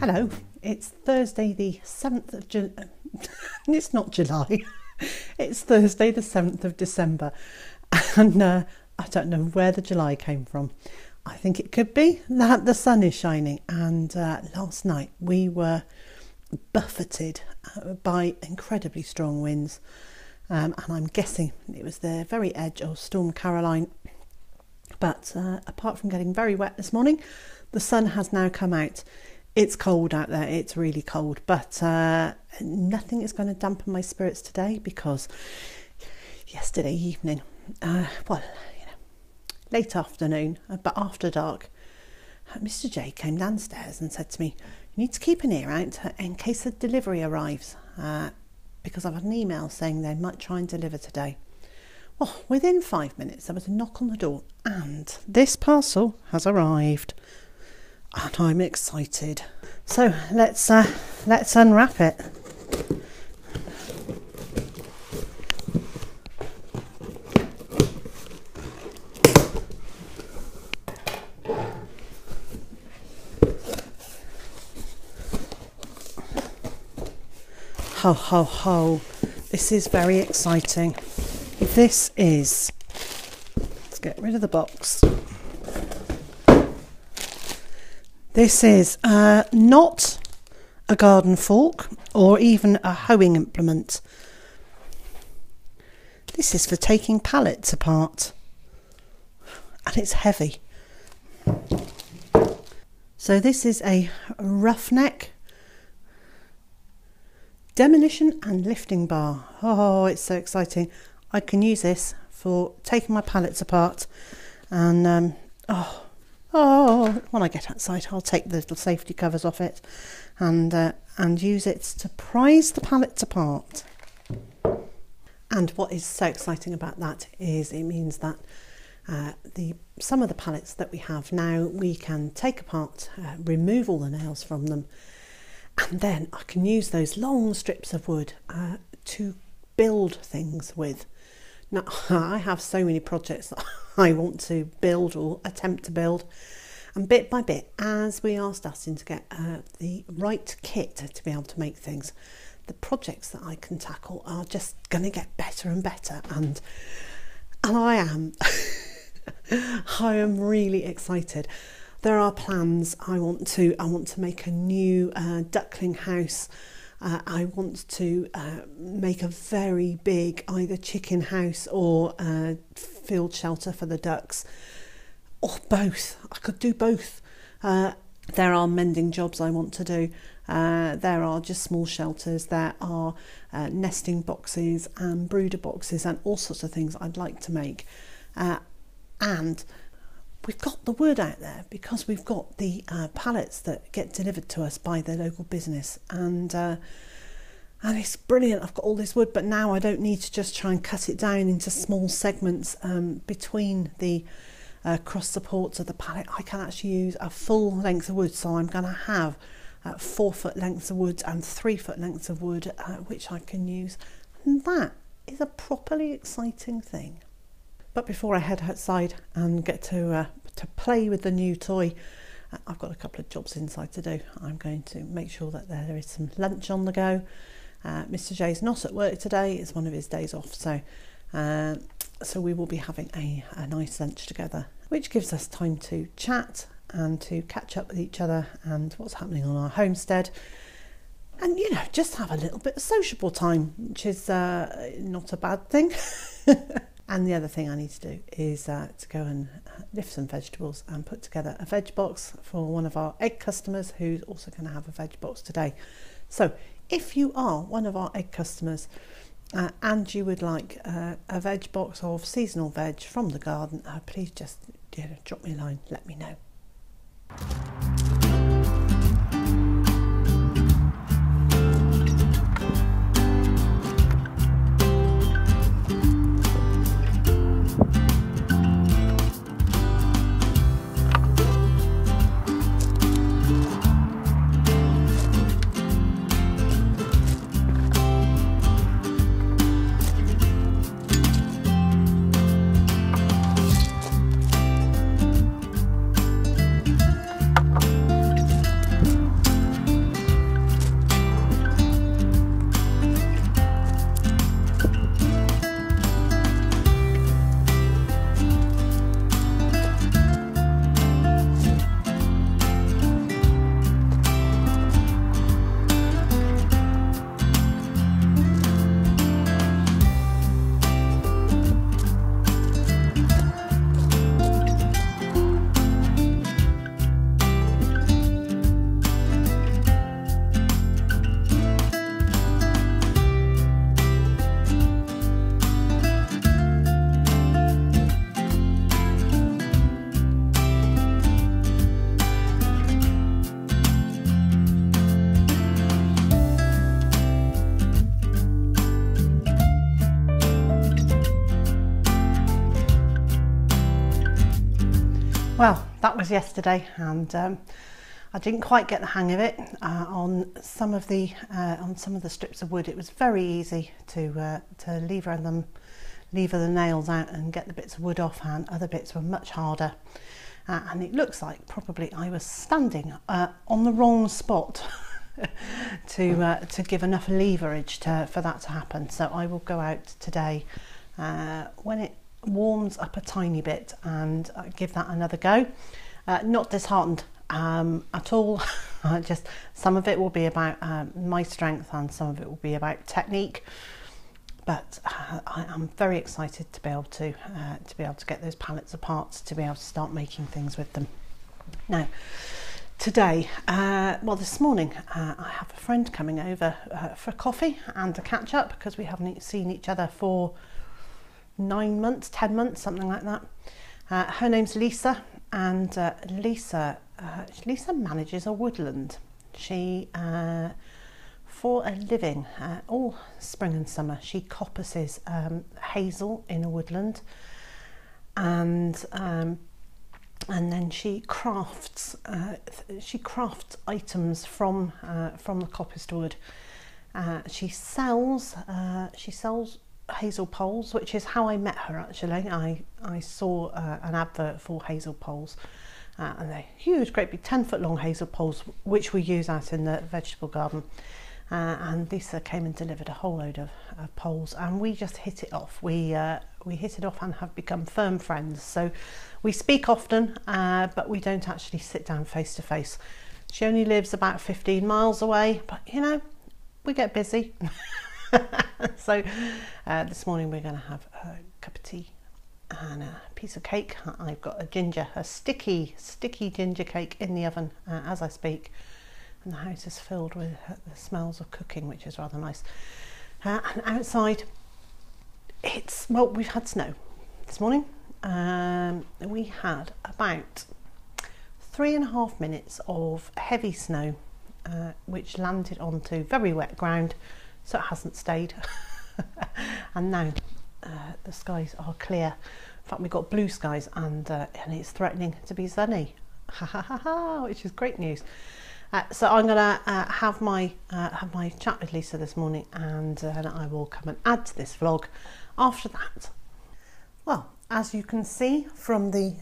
Hello, it's Thursday the 7th of July. It's not July, it's Thursday the 7th of December, and I don't know where the July came from. I think it could be that the sun is shining, and last night we were buffeted by incredibly strong winds, and I'm guessing it was the very edge of Storm Caroline. But apart from getting very wet this morning, the sun has now come out. It's cold out there, it's really cold, but nothing is going to dampen my spirits today, because yesterday evening, late afternoon, but after dark, Mr. J came downstairs and said to me, "You need to keep an ear out in case a delivery arrives, because I've had an email saying they might try and deliver today." Well, within 5 minutes there was a knock on the door, and this parcel has arrived, and I'm excited. So let's unwrap it. Ho, ho, ho. This is very exciting. This is... Let's get rid of the box. This is not a garden fork or even a hoeing implement. This is for taking pallets apart. And it's heavy. So this is a roughneck demolition and lifting bar. Oh, it's so exciting. I can use this for taking my pallets apart, and when I get outside I'll take the little safety covers off it and use it to prise the pallets apart. And what is so exciting about that is it means that some of the pallets that we have now we can take apart, remove all the nails from them, and then I can use those long strips of wood to build things with. Now, I have so many projects that I want to build or attempt to build, and bit by bit, as we are starting to get the right kit to be able to make things, the projects that I can tackle are just going to get better and better, and I am I am really excited. There are plans. I want to make a new duckling house. I want to make a very big either chicken house or field shelter for the ducks, or both. I could do both. There are mending jobs I want to do. There are just small shelters. There are nesting boxes and brooder boxes and all sorts of things I'd like to make. And we've got the wood out there because we've got the pallets that get delivered to us by the local business, and it's brilliant. I've got all this wood, but now I don't need to just try and cut it down into small segments between the cross supports of the pallet. I can actually use a full length of wood, so I'm going to have 4 foot lengths of wood and 3 foot lengths of wood, which I can use, and that is a properly exciting thing. But before I head outside and get to play with the new toy, I've got a couple of jobs inside to do. I'm going to make sure that there is some lunch on the go. Mr. J's not at work today. It's one of his days off, so we will be having a nice lunch together, which gives us time to chat and to catch up with each other and what's happening on our homestead, and just have a little bit of sociable time, which is not a bad thing. And the other thing I need to do is to go and lift some vegetables and put together a veg box for one of our egg customers who's also going to have a veg box today. So if you are one of our egg customers and you would like a veg box of seasonal veg from the garden, please just drop me a line, let me know. Well, that was yesterday, and I didn't quite get the hang of it. On some of the strips of wood, it was very easy to lever the nails out and get the bits of wood off, and other bits were much harder. And it looks like probably I was standing on the wrong spot to give enough leverage for that to happen. So I will go out today when it warms up a tiny bit and give that another go. Not disheartened at all. Just some of it will be about my strength and some of it will be about technique, but I'm very excited to be able to get those pallets apart, to be able to start making things with them. Now today, well, this morning I have a friend coming over for coffee and a catch up, because we haven't seen each other for 9 months, 10 months, something like that. Her name's Lisa, and Lisa manages a woodland. She, for a living, all spring and summer, she coppices hazel in a woodland, and then she crafts items from the coppiced wood. She sells hazel poles, which is how I met her actually. I saw an advert for hazel poles, and they're huge, great big 10-foot long hazel poles, which we use out in the vegetable garden. And Lisa came and delivered a whole load of poles, and we just hit it off. We hit it off and have become firm friends. So we speak often, but we don't actually sit down face to face. She only lives about 15 miles away, but you know, we get busy. So this morning we're going to have a cup of tea and a piece of cake. I've got a sticky ginger cake in the oven as I speak, and the house is filled with the smells of cooking, which is rather nice. And outside, well, we've had snow this morning. We had about 3.5 minutes of heavy snow, which landed onto very wet ground. So it hasn't stayed. And now the skies are clear. In fact, we've got blue skies, and it's threatening to be sunny. Ha ha ha ha! Which is great news. So I'm gonna have my chat with Lisa this morning, and then I will come and add to this vlog after that. Well, as you can see from the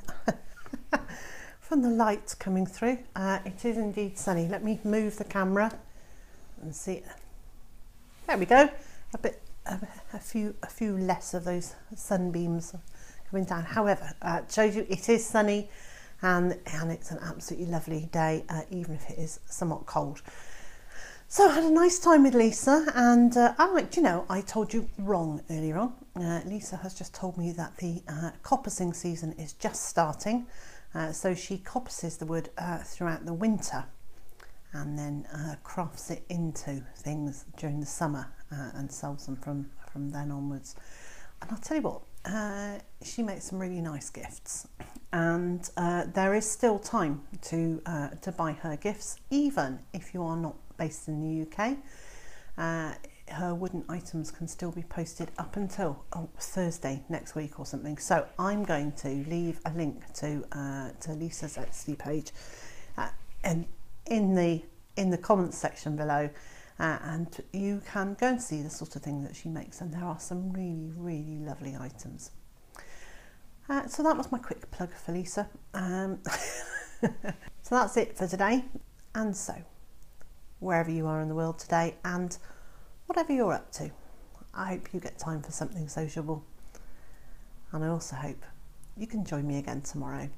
from the light coming through, it is indeed sunny. Let me move the camera and see. There we go. A few less of those sunbeams coming down. However, it shows you it is sunny, and it's an absolutely lovely day, even if it is somewhat cold. So I had a nice time with Lisa, and I told you wrong earlier on. Lisa has just told me that the coppicing season is just starting, so she coppices the wood throughout the winter, and then crafts it into things during the summer and sells them from then onwards. And I'll tell you what, she makes some really nice gifts, and there is still time to buy her gifts, even if you are not based in the UK. Her wooden items can still be posted up until Thursday next week or something. So I'm going to leave a link to Lisa's Etsy page and in the comments section below, and you can go and see the sort of thing that she makes, and there are some really lovely items. So that was my quick plug for Lisa. So that's it for today. And so wherever you are in the world today, and whatever you're up to, I hope you get time for something sociable, and I also hope you can join me again tomorrow.